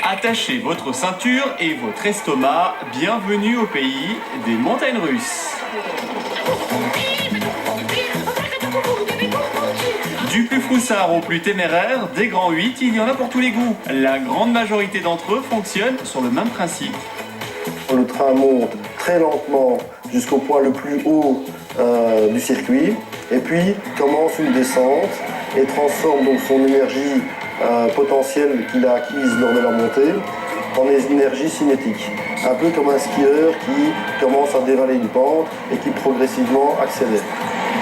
Attachez votre ceinture et votre estomac. Bienvenue au pays des montagnes russes. Du plus froussard au plus téméraire, des grands 8, il y en a pour tous les goûts. La grande majorité d'entre eux fonctionnent sur le même principe. Le train monte très lentement jusqu'au point le plus haut du circuit et puis commence une descente et transforme donc son énergie potentielle qu'il a acquise lors de la montée en énergie cinétique. Un peu comme un skieur qui commence à dévaler une pente et qui progressivement accélère.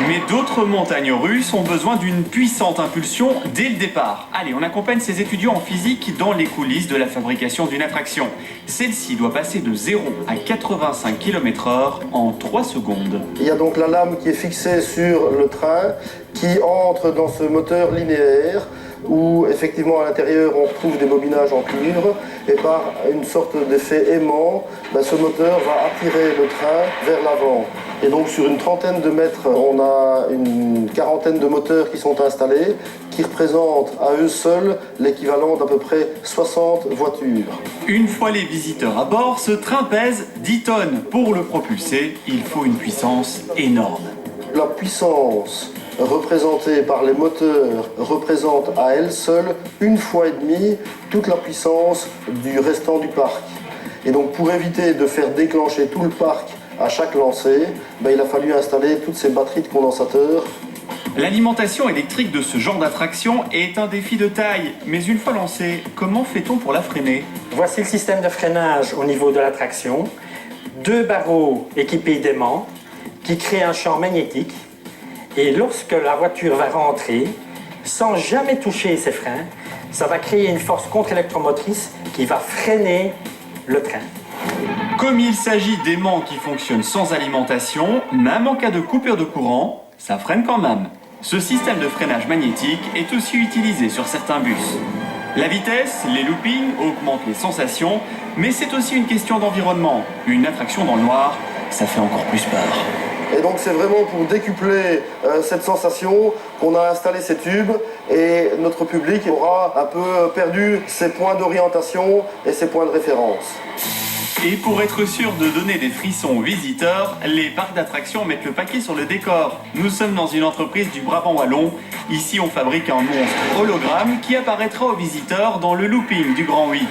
Mais d'autres montagnes russes ont besoin d'une puissante impulsion dès le départ. Allez, on accompagne ces étudiants en physique dans les coulisses de la fabrication d'une attraction. Celle-ci doit passer de 0 à 85 km/h en 3 secondes. Il y a donc la lame qui est fixée sur le train qui entre dans ce moteur linéaire où effectivement à l'intérieur on retrouve des bobinages en cuivre et par une sorte d'effet aimant, ce moteur va attirer le train vers l'avant. Et donc sur une trentaine de mètres, on a une quarantaine de moteurs qui sont installés, qui représentent à eux seuls l'équivalent d'à peu près 60 voitures. Une fois les visiteurs à bord, ce train pèse 10 tonnes. Pour le propulser, il faut une puissance énorme. La puissance représentée par les moteurs représente à elle seule 1,5 fois toute la puissance du restant du parc. Et donc pour éviter de faire déclencher tout le parc à chaque lancée, il a fallu installer toutes ces batteries de condensateurs. L'alimentation électrique de ce genre d'attraction est un défi de taille. Mais une fois lancée, comment fait-on pour la freiner? Voici le système de freinage au niveau de l'attraction. 2 barreaux équipés d'aimants qui créent un champ magnétique. Et lorsque la voiture va rentrer, sans jamais toucher ses freins, ça va créer une force contre-électromotrice qui va freiner le train. Comme il s'agit d'aimants qui fonctionnent sans alimentation, même en cas de coupure de courant, ça freine quand même. Ce système de freinage magnétique est aussi utilisé sur certains bus. La vitesse, les loopings augmentent les sensations, mais c'est aussi une question d'environnement. Une attraction dans le noir, ça fait encore plus peur. Et donc c'est vraiment pour décupler cette sensation qu'on a installé ces tubes et notre public aura un peu perdu ses points d'orientation et ses points de référence. Et pour être sûr de donner des frissons aux visiteurs, les parcs d'attractions mettent le paquet sur le décor. Nous sommes dans une entreprise du Brabant wallon. Ici, on fabrique un monstre hologramme qui apparaîtra aux visiteurs dans le looping du Grand 8.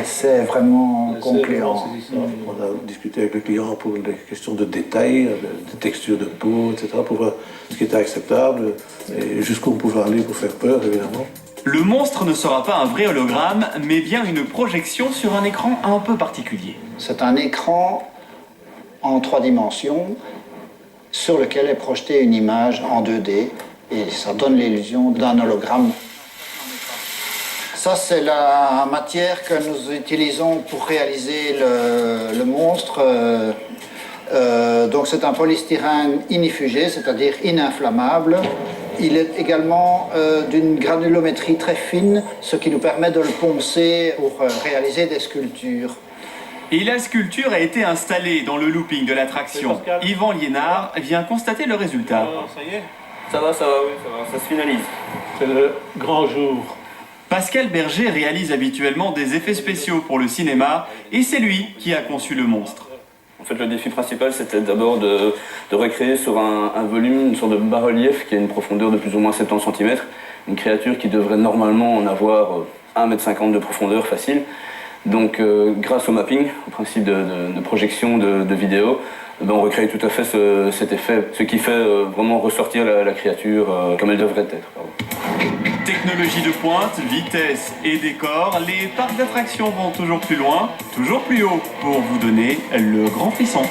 C'est vraiment concluant. On a discuté avec le client pour des questions de détails, de texture de peau, etc., pour voir ce qui était acceptable et jusqu'où on pouvait aller pour faire peur, évidemment. Le monstre ne sera pas un vrai hologramme, mais bien une projection sur un écran un peu particulier. C'est un écran en 3 dimensions sur lequel est projetée une image en 2D et ça donne l'illusion d'un hologramme. Ça, c'est la matière que nous utilisons pour réaliser le monstre. Donc c'est un polystyrène inifugé, c'est-à-dire ininflammable. Il est également d'une granulométrie très fine, ce qui nous permet de le poncer pour réaliser des sculptures. Et la sculpture a été installée dans le looping de l'attraction. Yvan Liénard vient constater le résultat. Ça y est? Ça va, oui, ça va, ça se finalise. C'est le grand jour. Pascal Berger réalise habituellement des effets spéciaux pour le cinéma et c'est lui qui a conçu le monstre. En fait, le défi principal, c'était d'abord de recréer sur un volume, une sorte de bas-relief qui a une profondeur de plus ou moins 70 cm. Une créature qui devrait normalement en avoir 1,50 m de profondeur facile. Donc, grâce au mapping, au principe de projection de vidéo, on recrée tout à fait cet effet, ce qui fait vraiment ressortir la créature comme elle devrait être. Technologie de pointe, vitesse et décor, les parcs d'attractions vont toujours plus loin, toujours plus haut pour vous donner le grand frisson.